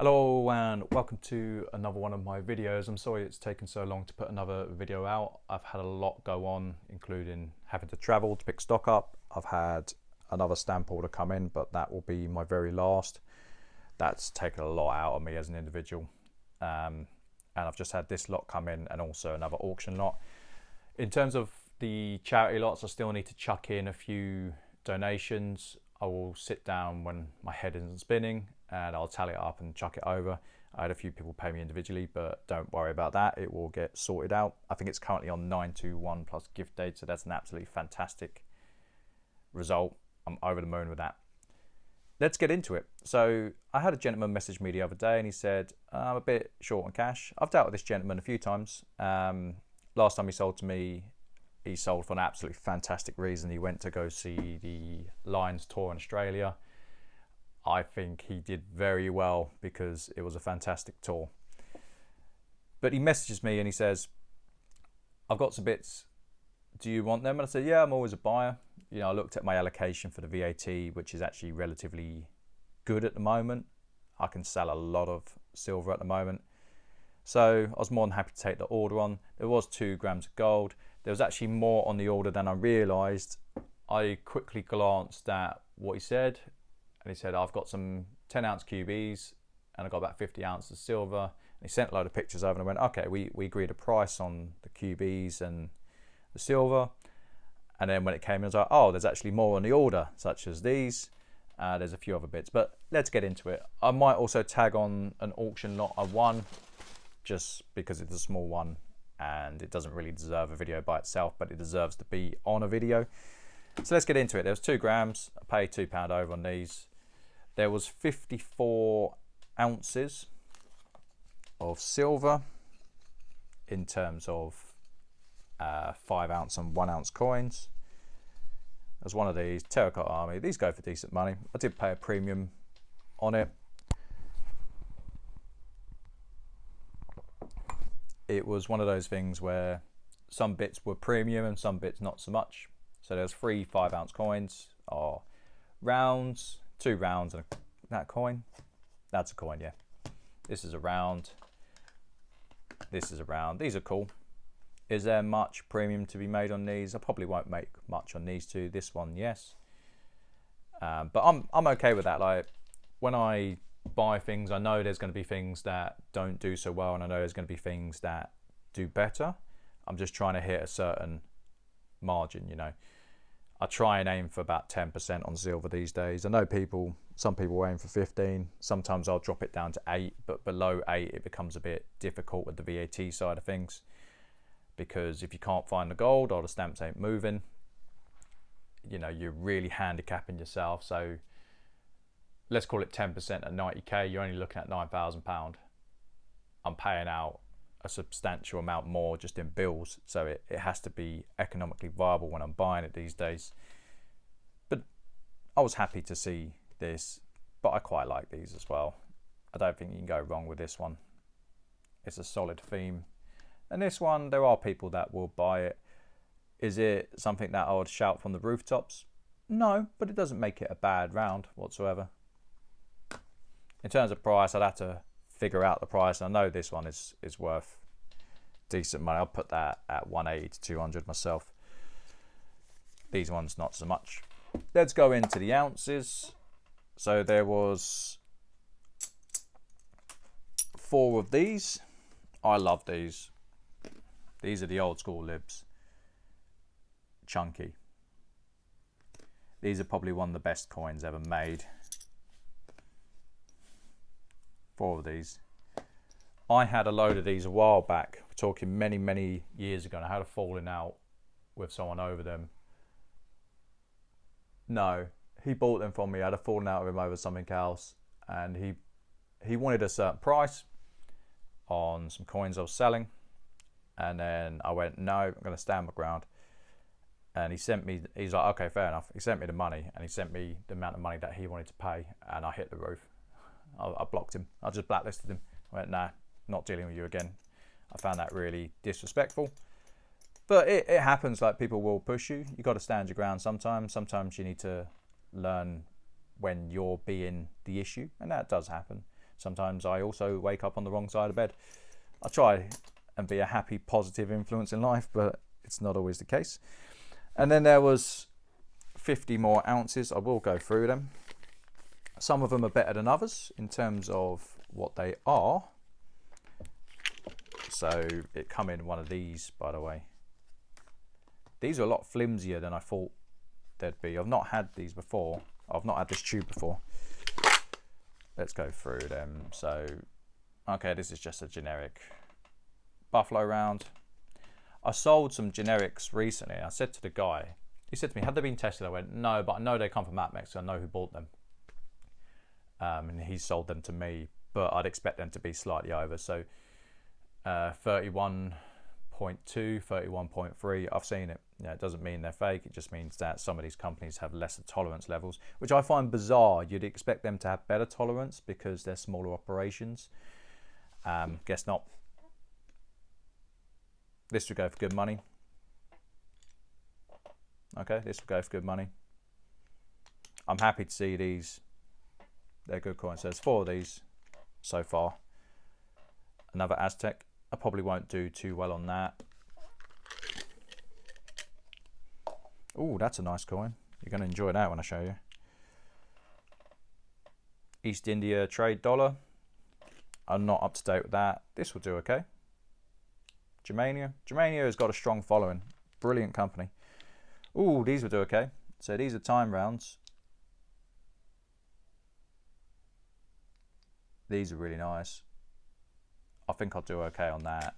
Hello and welcome to another one of my videos. I'm sorry it's taken so long to put another video out. I've had a lot go on, including having to travel to pick stock up. I've had another stamp order come in, but that will be my very last. That's taken a lot out of me as an individual. And I've just had this lot come in and also another auction lot. In terms of the charity lots, I still need to chuck in a few donations. I will sit down when my head isn't spinning and I'll tally it up and chuck it over. I had a few people pay me individually, but don't worry about that. It will get sorted out. I think it's currently on 921 plus gift aid, so that's an absolutely fantastic result. I'm over the moon with that. Let's get into it. So I had a gentleman message me the other day and he said, I'm a bit short on cash. I've dealt with this gentleman a few times. Last time he sold to me, he sold for an absolutely fantastic reason. He went to go see the Lions tour in Australia. I think he did very well because it was a fantastic tour. But he messages me and he says, I've got some bits. Do you want them? And I said, yeah, I'm always a buyer. You know, I looked at my allocation for the VAT, which is actually relatively good at the moment. I can sell a lot of silver at the moment. So I was more than happy to take the order on. There was 2 grams of gold. There was actually more on the order than I realised. I quickly glanced at what he said. And he said, I've got some 10 ounce QBs and I've got about 50 ounces of silver. And he sent a load of pictures over and I went, okay, we agreed a price on the QBs and the silver. And then when it came in, I was like, oh, there's actually more on the order, such as these. There's a few other bits, but let's get into it. I might also tag on an auction lot I won, just because it's a small one and it doesn't really deserve a video by itself, but it deserves to be on a video. So let's get into it. There was 2 grams. I paid £2 over on these. There was 54 ounces of silver in terms of 5 ounce and 1 ounce coins. There's one of these, Terracotta Army. These go for decent money. I did pay a premium on it. It was one of those things where some bits were premium and some bits not so much. So there's 3 5 ounce coins or rounds, 2 rounds and that coin. That's a coin, yeah. This is a round. This is a round. These are cool. Is there much premium to be made on these? I probably won't make much on these 2. This one, yes. But I'm okay with that. Like when I buy things, I know there's going to be things that don't do so well, and I know there's going to be things that do better. I'm just trying to hit a certain margin, you know. I try and aim for about 10% on silver these days. I know some people aim for 15. Sometimes I'll drop it down to 8, but below 8 it becomes a bit difficult with the VAT side of things, because if you can't find the gold or the stamps ain't moving, you know, you're really handicapping yourself. So let's call it 10% at 90k, you're only looking at £9,000. I'm paying out a substantial amount more just in bills, so it has to be economically viable when I'm buying it these days. But I was happy to see this, but I quite like these as well. I don't think you can go wrong with this one. It's a solid theme. And this one, there are people that will buy it. Is it something that I would shout from the rooftops? No, but it doesn't make it a bad round whatsoever. In terms of price, I'd have to figure out the price. I know this one is worth decent money. I'll put that at 180 to 200 myself. These ones not so much. Let's go into the ounces. So there was 4 of these. I love these. These are the old school libs. Chunky. These are probably one of the best coins ever made. 4 of these. I had a load of these a while back. We're talking many years ago, and I had a falling out with someone over them. No, he bought them from me. I had a falling out with him over something else, and he wanted a certain price on some coins I was selling, and then I went, no, I'm going to stand my ground. And he's like, okay, fair enough. He sent me the money, and he sent me the amount of money that he wanted to pay, and I hit the roof. I blocked him. I just blacklisted him. I went, nah, not dealing with you again. I found that really disrespectful. But it happens. Like, people will push you. You got to stand your ground sometimes. Sometimes you need to learn when you're being the issue, and that does happen. Sometimes I also wake up on the wrong side of bed. I try and be a happy, positive influence in life, but it's not always the case. And then there was 50 more ounces. I will go through them. Some of them are better than others in terms of what they are. So it come in one of these, by the way. These are a lot flimsier than I thought they'd be. I've not had these before. I've not had this tube before. Let's go through them. So, okay, this is just a generic buffalo round. I sold some generics recently. I said to the guy, he said to me, have they been tested? I went, no, but I know they come from APMEX, so I know who bought them. And he sold them to me, but I'd expect them to be slightly over. So 31.2, 31.3, I've seen it. Yeah, it doesn't mean they're fake. It just means that some of these companies have lesser tolerance levels, which I find bizarre. You'd expect them to have better tolerance because they're smaller operations. Guess not. This would go for good money. Okay, this would go for good money. I'm happy to see these. They're good coins. So there's 4 of these so far. Another Aztec. I probably won't do too well on that. Oh, that's a nice coin. You're going to enjoy that when I show you. East India trade dollar. I'm not up to date with that. This will do okay. Germania. Germania has got a strong following. Brilliant company. Oh, these will do okay. So these are time rounds. These are really nice. I think I'll do okay on that.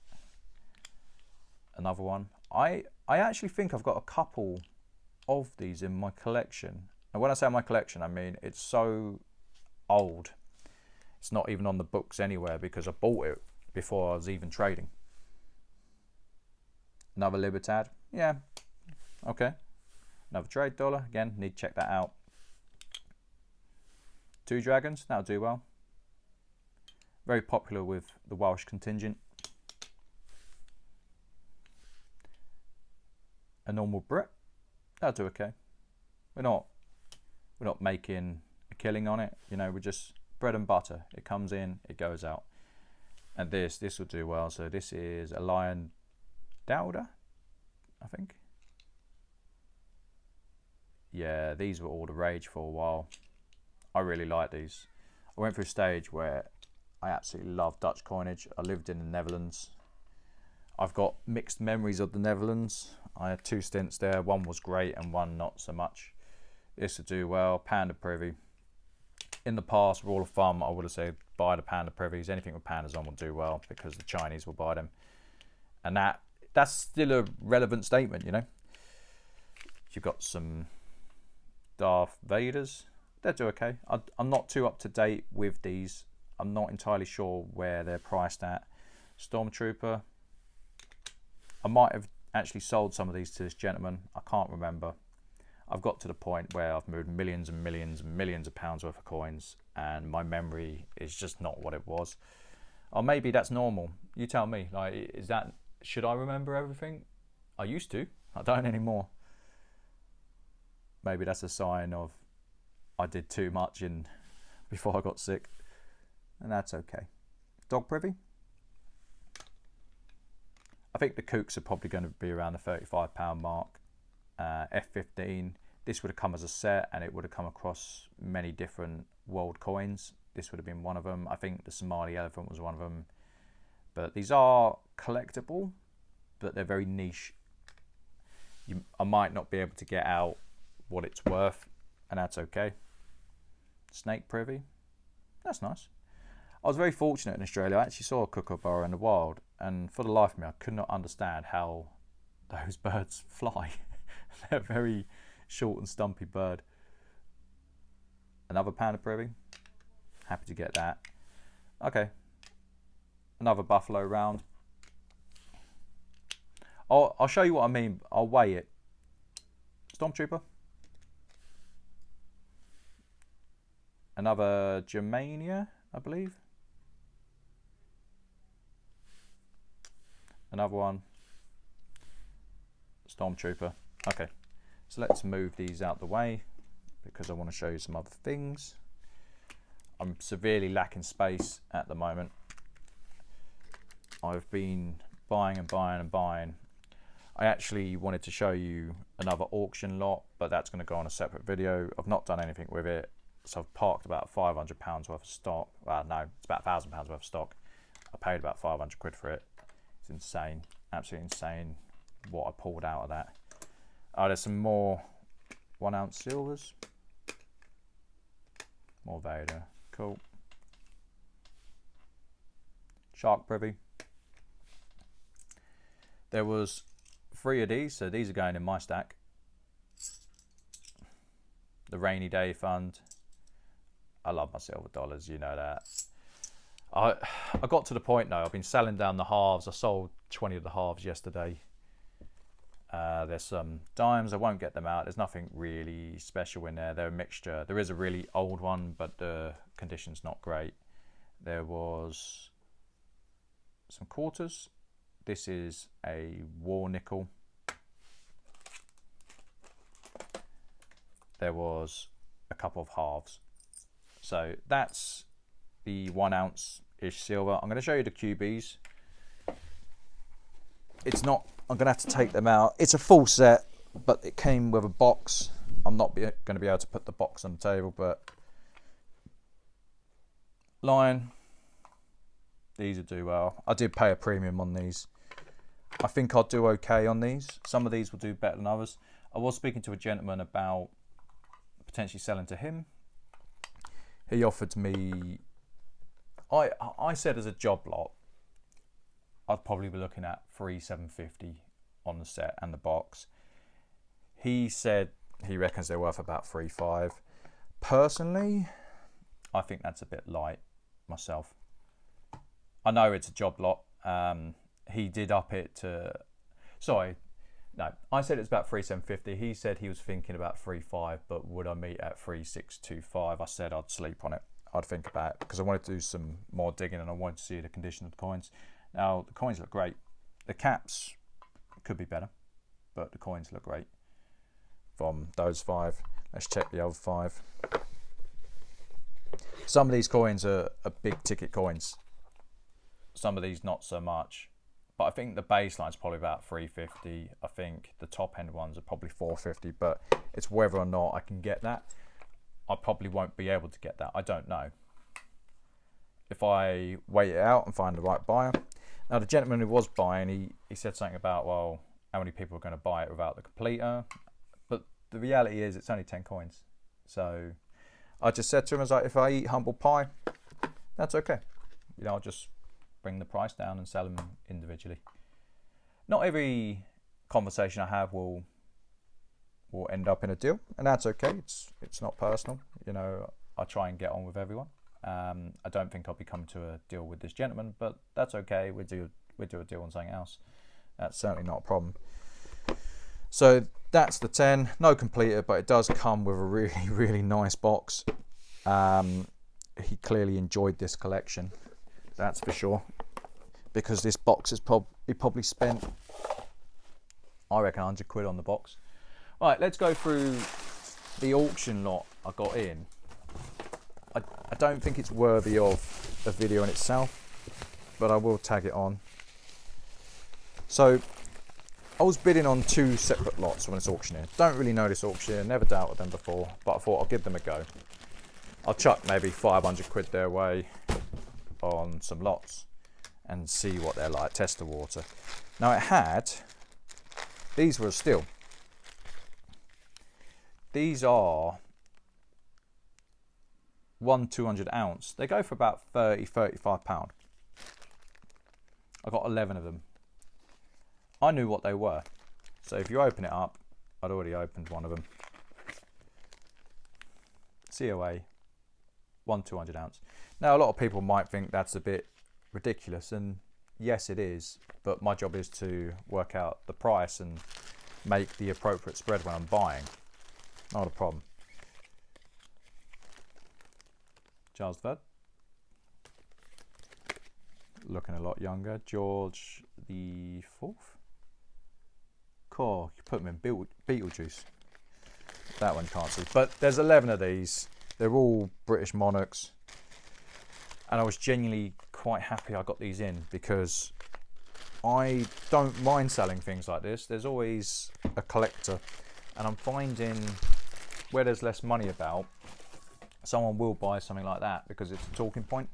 Another one. I actually think I've got a couple of these in my collection. And when I say my collection, I mean it's so old. It's not even on the books anywhere because I bought it before I was even trading. Another Libertad. Yeah. Okay. Another trade dollar. Again, need to check that out. 2 dragons. That'll do well. Very popular with the Welsh contingent. A normal Brit. That'll do okay. We're not making a killing on it. You know, we're just bread and butter. It comes in, it goes out. And this will do well. So this is a Lion Dowder, I think. Yeah, these were all the rage for a while. I really like these. I went through a stage where I absolutely love Dutch coinage. I lived in the Netherlands. I've got mixed memories of the Netherlands. I had 2 stints there. One was great and one not so much. This would do well. Panda Privy. In the past, rule of thumb, I would have said buy the Panda Privies. Anything with pandas on will do well because the Chinese will buy them. And that's still a relevant statement, you know. You've got some Darth Vaders. They'll do okay. I'm not too up to date with these. I'm not entirely sure where they're priced at. Stormtrooper. I might have actually sold some of these to this gentleman. I can't remember. I've got to the point where I've moved millions and millions and millions of pounds worth of coins and my memory is just not what it was. Or maybe that's normal. You tell me. Like, is that, should I remember everything? I used to. I don't anymore. Maybe that's a sign of I did too much before I got sick. And that's okay. Dog Privy. I think the Kooks are probably going to be around the £35 mark. F15, this would have come as a set and it would have come across many different world coins. This would have been one of them. I think the Somali elephant was one of them. But these are collectible, but they're very niche. I might not be able to get out what it's worth, and that's okay. Snake Privy, that's nice. I was very fortunate in Australia. I actually saw a kookaburra in the wild, and for the life of me, I could not understand how those birds fly. They're a very short and stumpy bird. Another Panda Privy. Happy to get that. Okay. Another buffalo round. I'll show you what I mean. I'll weigh it. Stormtrooper. Another Germania, I believe. Another one. Stormtrooper. Okay, so let's move these out the way because I want to show you some other things. I'm severely lacking space at the moment. I've been buying and buying and buying. I actually wanted to show you another auction lot, but that's going to go on a separate video. I've not done anything with it, so I've parked about £500 worth of stock. Well, no, it's about £1,000 worth of stock. I paid about 500 quid for it. It's insane, absolutely insane what I pulled out of that. Oh, there's some more 1 ounce silvers. More Vader, cool. Shark Privy. There was 3 of these, so these are going in my stack. The rainy day fund. I love my silver dollars, you know that. I got to the point now, I've been selling down the halves. I sold 20 of the halves yesterday. There's some dimes, I won't get them out. There's nothing really special in there. They're a mixture. There is a really old one, but the condition's not great. There was some quarters. This is a war nickel. There was a couple of halves. So that's the 1 ounce-ish silver. I'm going to show you the QBs. It's not, I'm going to have to take them out. It's a full set, but it came with a box. I'm not going to be able to put the box on the table, but Lion, these will do well. I did pay a premium on these. I think I'll do okay on these. Some of these will do better than others. I was speaking to a gentleman about potentially selling to him. He offered me, I said as a job lot, I'd probably be looking at 3,750 on the set and the box. He said he reckons they're worth about 3,500. Personally, I think that's a bit light myself. I know it's a job lot. He did up it to, sorry, no, I said it's about 3,750. He said he was thinking about 3,500, but would I meet at 3,625? I said I'd sleep on it. I'd think about it because I wanted to do some more digging and I wanted to see the condition of the coins. Now, the coins look great. The caps could be better, but the coins look great from those 5. Let's check the other 5. Some of these coins are big ticket coins. Some of these not so much. But I think the baseline's probably about 350. I think the top end ones are probably 450, but it's whether or not I can get that. I probably won't be able to get that. I don't know. If I wait it out and find the right buyer. Now, the gentleman who was buying, he said something about, well, how many people are going to buy it without the completer? But the reality is it's only 10 coins. So I just said to him, I was like, if I eat humble pie, that's okay. You know, I'll just bring the price down and sell them individually. Not every conversation I have will end up in a deal, and that's okay. It's not personal. You know, I try and get on with everyone. I don't think I'll be coming to a deal with this gentleman, but that's okay. We'll do a deal on something else. That's certainly not a problem. So that's the 10. No completer, but it does come with a really, really nice box. He clearly enjoyed this collection. That's for sure. Because this box is he probably spent, I reckon, 100 quid on the box. All right, let's go through the auction lot I got in. I don't think it's worthy of a video in itself, but I will tag it on. So I was bidding on 2 separate lots when it's auctioneer. Don't really know this auctioneer, never dealt with them before, but I thought I'll give them a go. I'll chuck maybe 500 quid their way on some lots and see what they're like, test the water. Now it had, these were a steal. These are 1 200 ounce. They go for about 30-35 pound. I got 11 of them. I knew what they were. So if you open it up, I'd already opened one of them. COA, 1 200 ounce. Now a lot of people might think that's a bit ridiculous, and yes it is, but my job is to work out the price and make the appropriate spread when I'm buying. Not a problem. Charles III, looking a lot younger. George the IV. Cool, you put them in Beetlejuice. That one can't see. But there's 11 of these. They're all British monarchs. And I was genuinely quite happy I got these in, because I don't mind selling things like this. There's always a collector, and I'm finding where there's less money about, someone will buy something like that because it's a talking point.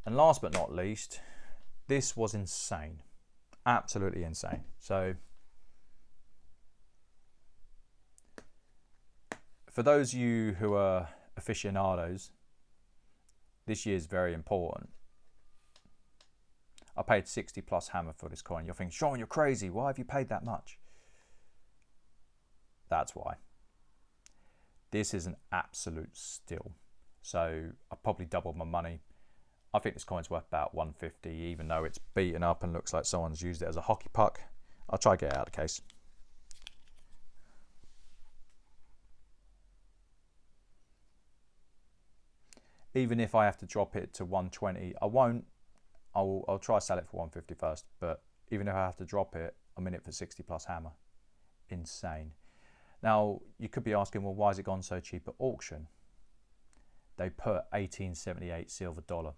And last but not least, this was insane, absolutely insane. So for those of you who are aficionados, this year is very important. I paid 60 plus hammer for this coin. You're thinking, Sean, you're crazy. Why have you paid that much? That's why. This is an absolute steal. So I probably doubled my money. I think this coin's worth about 150, even though it's beaten up and looks like someone's used it as a hockey puck. I'll try to get it out of the case. Even if I have to drop it to 120, I won't. I'll try to sell it for 150 first, but even if I have to drop it, I'm in it for 60 plus hammer. Insane. Now, you could be asking, well, why has it gone so cheap at auction? They put 1878 silver dollar.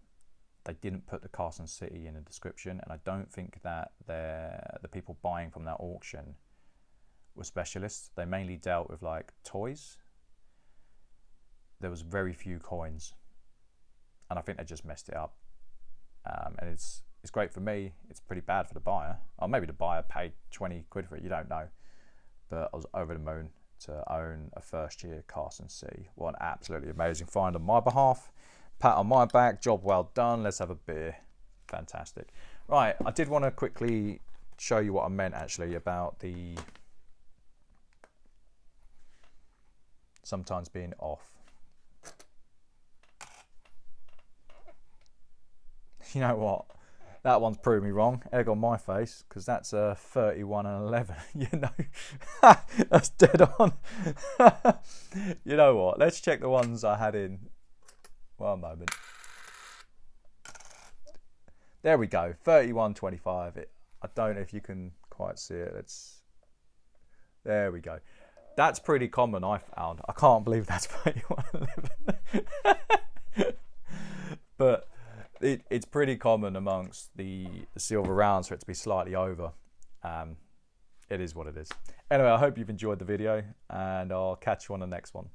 They didn't put the Carson city in the description, and I don't think that the people buying from that auction were specialists. They mainly dealt with like toys. There was very few coins, and I think they just messed it up. And it's great for me. It's pretty bad for the buyer. Or maybe the buyer paid 20 quid for it. You don't know. But I was over the moon to own a first year Carson C. What an absolutely amazing find on my behalf. Pat on my back. Job well done. Let's have a beer. Fantastic. Right. I did want to quickly show you what I meant actually about the sometimes being off. You know what? That one's proved me wrong. Egg on my face, because that's a 31 and 11. You know, that's dead on. You know what? Let's check the ones I had in. One moment. There we go. 31.25. I don't know if you can quite see it. There we go. That's pretty common, I found. I can't believe that's 31 and 11. But it's pretty common amongst the silver rounds for it to be slightly over. It is what it is. Anyway, I hope you've enjoyed the video, and I'll catch you on the next one.